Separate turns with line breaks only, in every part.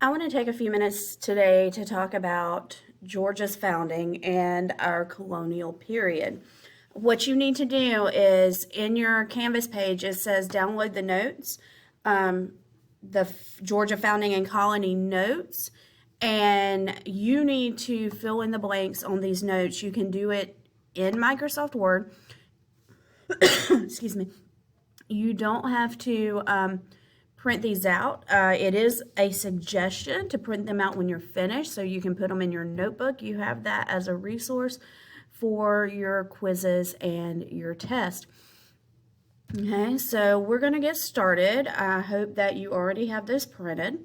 I want to take a few minutes today to talk about Georgia's founding and our colonial period. What you need to do is in your Canvas page, it says download the notes, the Georgia founding and colony notes, and you need to fill in the blanks on these notes. You can do it in Microsoft Word. Excuse me. You don't have to print these out. It is a suggestion to print them out when you're finished so you can put them in your notebook. You have that as a resource for your quizzes and your test. Okay, so we're going to get started. I hope that you already have this printed.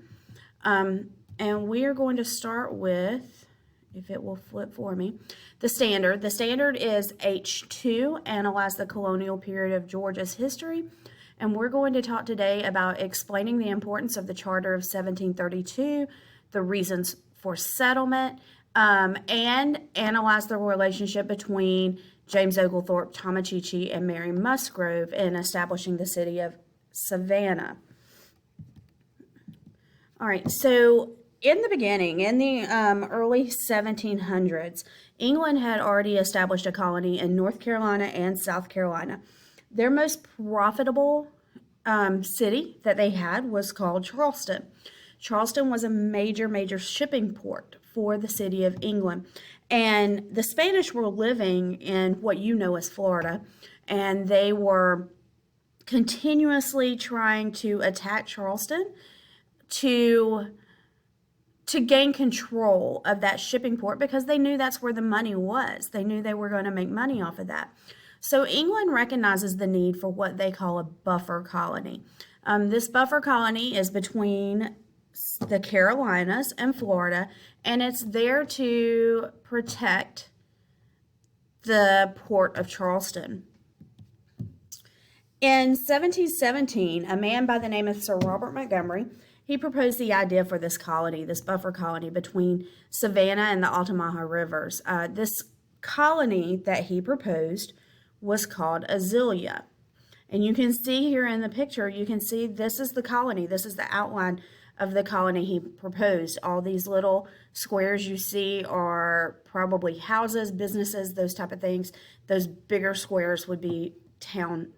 And we are going to start with, if it will flip for me, the standard. The standard is H2, Analyze the Colonial Period of Georgia's History. And we're going to talk today about explaining the importance of the Charter of 1732, the reasons for settlement, and analyze the relationship between James Oglethorpe, Tomochichi, and Mary Musgrove in establishing the city of Savannah. All right, so in the beginning, in the early 1700s, England had already established a colony in North Carolina and South Carolina. Their most profitable city that they had was called Charleston. Charleston was a major shipping port for the city of England. And the Spanish were living in what you know as Florida, and they were continuously trying to attack Charleston to gain control of that shipping port because they knew that's where the money was. They knew they were going to make money off of that. So England recognizes the need for what they call a buffer colony. This buffer colony is between the Carolinas and Florida, and it's there to protect the port of Charleston. In 1717, a man by the name of Sir Robert Montgomery, he proposed the idea for this colony, this buffer colony between Savannah and the Altamaha rivers. This colony that he proposed was called Azilia. And you can see here in the picture, you can see this is the colony. This is the outline of the colony he proposed. All these little squares you see are probably houses, businesses, those type of things. Those bigger squares would be town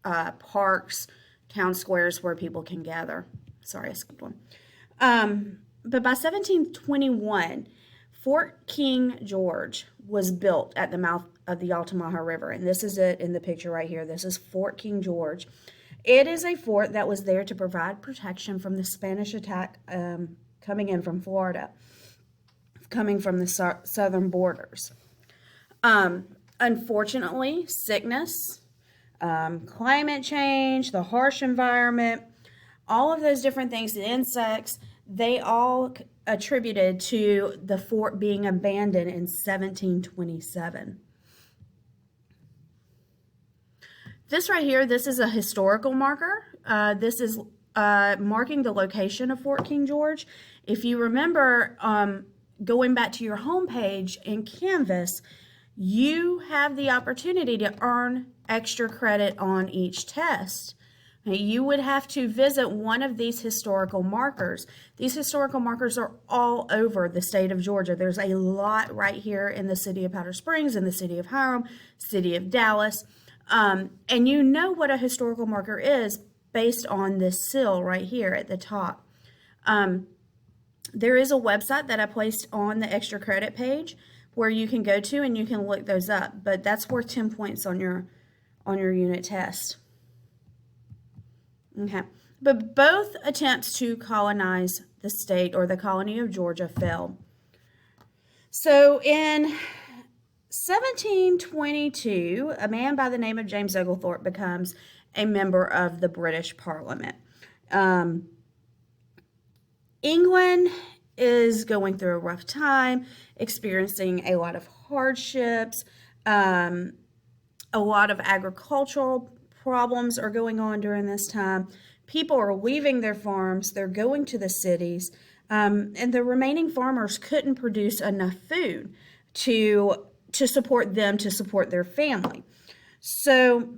parks, town squares where people can gather. Sorry, I skipped one. But by 1721, Fort King George was built at the mouth of the Altamaha River. And this is it in the picture right here. This is Fort King George. It is a fort that was there to provide protection from the Spanish attack coming in from Florida, coming from the southern borders. Unfortunately, sickness, climate change, the harsh environment, all of those different things, the insects, they all attributed to the fort being abandoned in 1727. This right here, this is a historical marker. This is marking the location of Fort King George. If you remember, going back to your home page in Canvas, you have the opportunity to earn extra credit on each test. You would have to visit one of these historical markers. These historical markers are all over the state of Georgia. There's a lot right here in the city of Powder Springs, in the city of Hiram, city of Dallas. And you know what a historical marker is based on this sill right here at the top. There is a website that I placed on the extra credit page where you can go to and you can look those up, but that's worth 10 points on your unit test. Okay, but both attempts to colonize the state or the colony of Georgia failed. So in 1722, a man by the name of James Oglethorpe becomes a member of the British Parliament. England is going through a rough time, experiencing a lot of hardships, a lot of agricultural problems are going on during this time. People are leaving their farms, they're going to the cities, and the remaining farmers couldn't produce enough food to support them, to support their family. So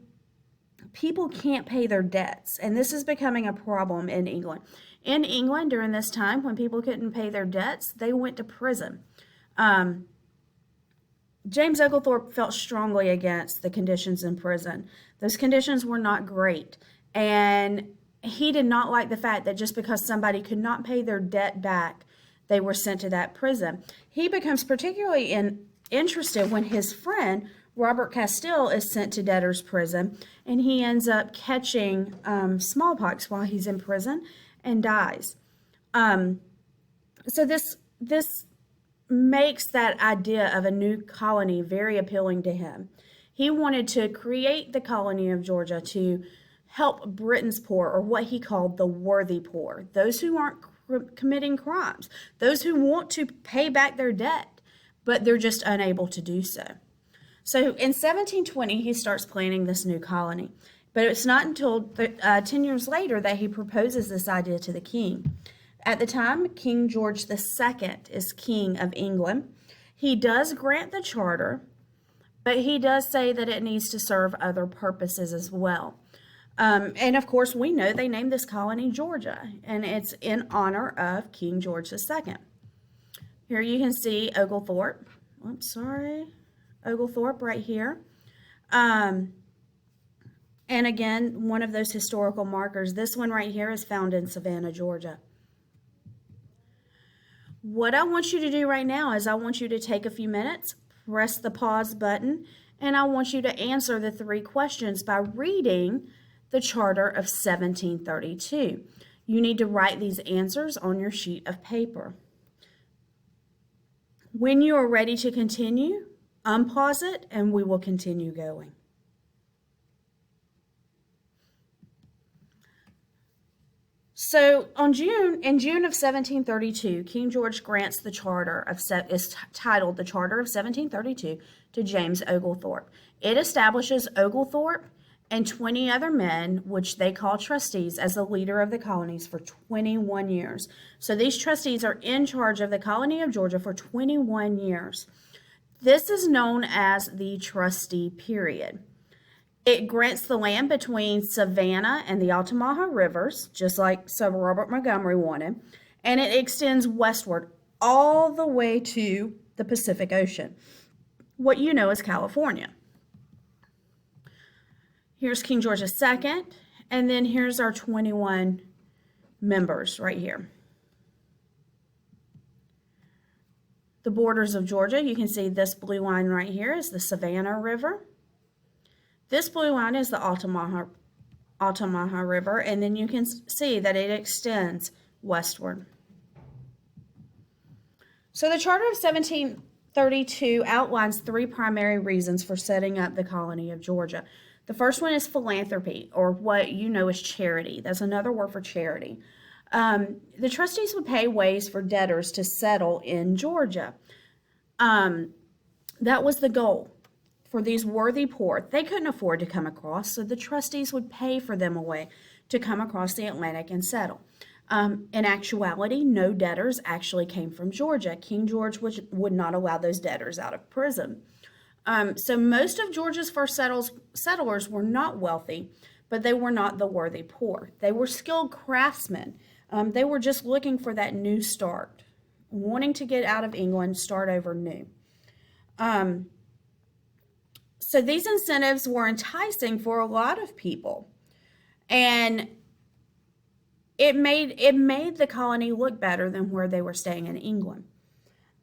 people can't pay their debts, and this is becoming a problem in England. In England, during this time, when people couldn't pay their debts, they went to prison. James Oglethorpe felt strongly against the conditions in prison. Those conditions were not great, and he did not like the fact that just because somebody could not pay their debt back, they were sent to that prison. He becomes particularly interested when his friend, Robert Castile, is sent to debtor's prison, and he ends up catching smallpox while he's in prison and dies. So this makes that idea of a new colony very appealing to him. He wanted to create the colony of Georgia to help Britain's poor, or what he called the worthy poor, those who aren't committing crimes, those who want to pay back their debt, but they're just unable to do so. So in 1720, he starts planning this new colony, but it's not until 10 years later that he proposes this idea to the king. At the time, King George II is king of England. He does grant the charter, but he does say that it needs to serve other purposes as well. And of course, we know they named this colony Georgia, and it's in honor of King George II. Here you can see Oglethorpe. Oglethorpe right here. And again, one of those historical markers. This one right here is found in Savannah, Georgia. What I want you to do right now is I want you to take a few minutes, press the pause button, and I want you to answer the 3 questions by reading the Charter of 1732. You need to write these answers on your sheet of paper. When you are ready to continue, unpause it and we will continue going. So in June of 1732, King George grants the charter is titled the Charter of 1732 to James Oglethorpe. It establishes Oglethorpe and 20 other men, which they call trustees, as the leader of the colonies for 21 years. So these trustees are in charge of the colony of Georgia for 21 years. This is known as the trustee period. It grants the land between Savannah and the Altamaha rivers, just like Sir Robert Montgomery wanted, and it extends westward all the way to the Pacific Ocean, what you know as California. Here's King George II, and then here's our 21 members right here. The borders of Georgia, you can see this blue line right here is the Savannah River. This blue line is the Altamaha River, and then you can see that it extends westward. So the Charter of 1732 outlines 3 primary reasons for setting up the colony of Georgia. The first one is philanthropy, or what you know as charity. That's another word for charity. The trustees would pay ways for debtors to settle in Georgia. That was the goal for these worthy poor. They couldn't afford to come across, so the trustees would pay for them a way to come across the Atlantic and settle. In actuality, no debtors actually came from Georgia. King George would not allow those debtors out of prison. So most of Georgia's first settlers were not wealthy, but they were not the worthy poor. They were skilled craftsmen. They were just looking for that new start, wanting to get out of England, start over new. So these incentives were enticing for a lot of people, and it made the colony look better than where they were staying in England.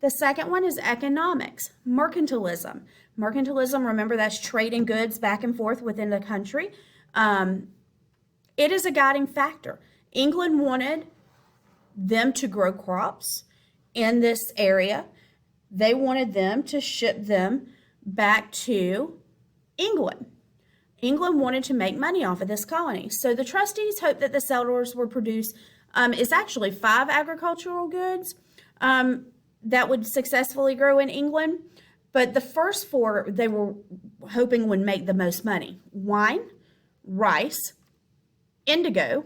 The second one is economics, mercantilism. Mercantilism, remember, that's trading goods back and forth within the country. It is a guiding factor. England wanted them to grow crops in this area. They wanted them to ship them back to England. England wanted to make money off of this colony. So the trustees hoped that the settlers would produce, it's actually 5 agricultural goods that would successfully grow in England. But the first 4 they were hoping would make the most money: wine, rice, indigo,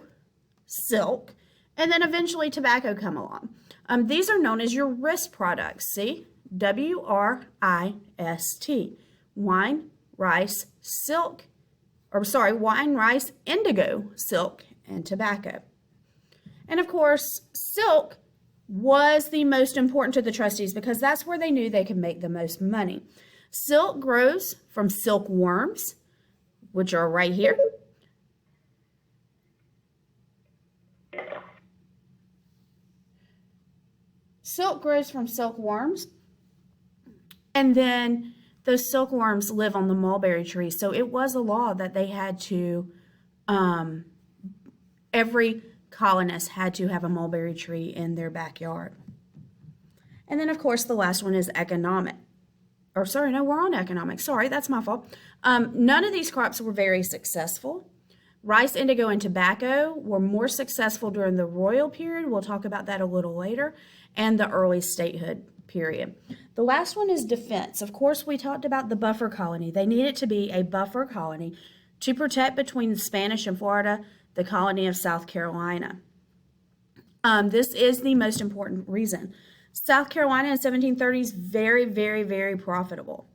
silk, and then eventually tobacco come along. These are known as your RIST products. See? WRIST. Wine, rice, silk, wine, rice, indigo, silk, and tobacco. And of course, silk was the most important to the trustees because that's where they knew they could make the most money. Silk grows from silkworms, which are right here. Silk grows from silkworms, and then those silkworms live on the mulberry tree. So it was a law that they had to, every colonist had to have a mulberry tree in their backyard. And then, of course, the last one is economic. Or sorry, no, we're on economics. Sorry, that's my fault. None of these crops were very successful. Rice, indigo, and tobacco were more successful during the royal period. We'll talk about that a little later, and the early statehood period. The last one is defense. Of course, we talked about the buffer colony. They needed to be a buffer colony to protect between the Spanish and Florida, the colony of South Carolina. This is the most important reason. South Carolina in 1730s, very, very, very profitable.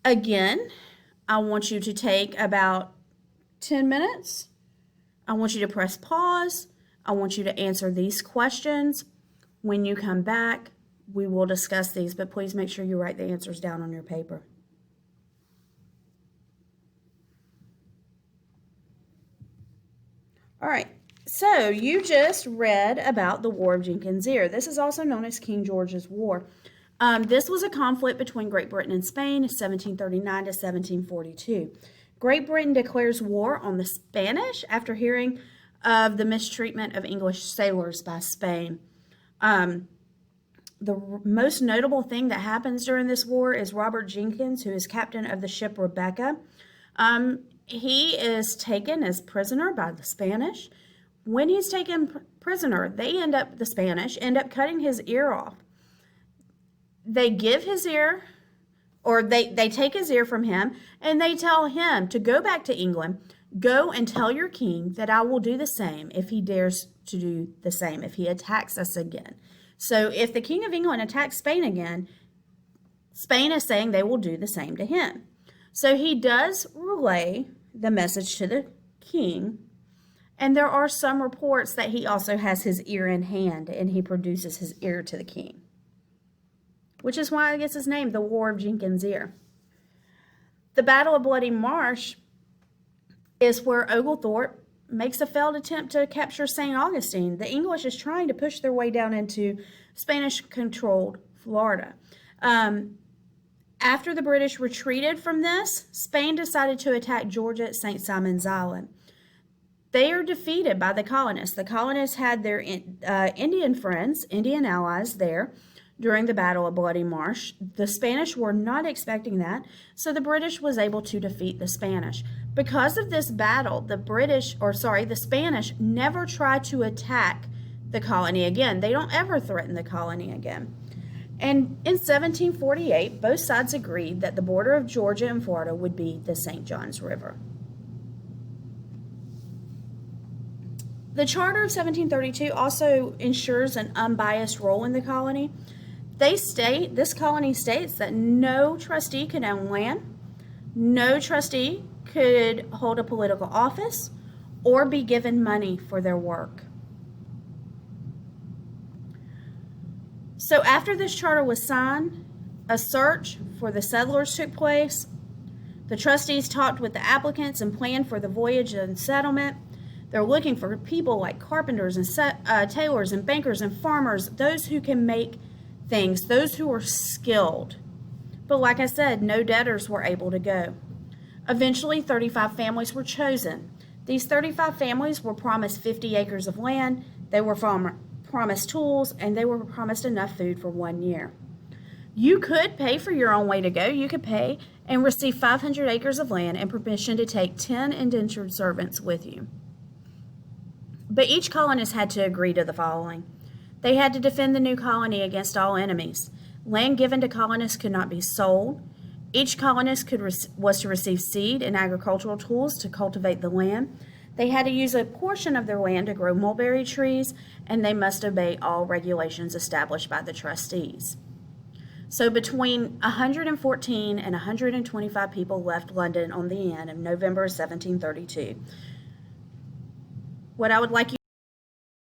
Again, I want you to take about 10 minutes. I want you to press pause. I want you to answer these questions. When you come back, we will discuss these, but please make sure you write the answers down on your paper. All right, so you just read about the War of Jenkins' Ear. This is also known as King George's War. This was a conflict between Great Britain and Spain, 1739 to 1742. Great Britain declares war on the Spanish after hearing of the mistreatment of English sailors by Spain. The most notable thing that happens during this war is Robert Jenkins, who is captain of the ship Rebecca. He is taken as prisoner by the Spanish. When he's taken prisoner, the Spanish end up cutting his ear off. They give his ear, or they take his ear from him, and they tell him to go back to England, go and tell your king that I will do the same if he dares to do the same, if he attacks us again. So if the King of England attacks Spain again, Spain is saying they will do the same to him. So he does relay the message to the king, and there are some reports that he also has his ear in hand and he produces his ear to the king, which is why it gets his name, the War of Jenkins' Ear. The Battle of Bloody Marsh is where Oglethorpe makes a failed attempt to capture St. Augustine. The English is trying to push their way down into Spanish-controlled Florida. After the British retreated from this, Spain decided to attack Georgia at St. Simon's Island. They are defeated by the colonists. The colonists had their Indian friends, Indian allies there during the Battle of Bloody Marsh. The Spanish were not expecting that, so the British was able to defeat the Spanish. Because of this battle, the Spanish never try to attack the colony again. They don't ever threaten the colony again. And in 1748, both sides agreed that the border of Georgia and Florida would be the St. Johns River. The Charter of 1732 also ensures an unbiased role in the colony. This colony states that no trustee could own land, no trustee could hold a political office, or be given money for their work. So after this charter was signed, a search for the settlers took place. The trustees talked with the applicants and planned for the voyage and settlement. They're looking for people like carpenters and tailors and bankers and farmers, those who can make things, those who are skilled. But like I said, no debtors were able to go. Eventually, 35 families were chosen. These 35 families were promised 50 acres of land. They were promised tools, and they were promised enough food for 1 year. You could pay for your own way to go. You could pay and receive 500 acres of land and permission to take 10 indentured servants with you. But each colonist had to agree to the following. They had to defend the new colony against all enemies. Land given to colonists could not be sold. Each colonist was to receive seed and agricultural tools to cultivate the land. They had to use a portion of their land to grow mulberry trees, and they must obey all regulations established by the trustees. So between 114 and 125 people left London on the Anne in November 1732. What I would like you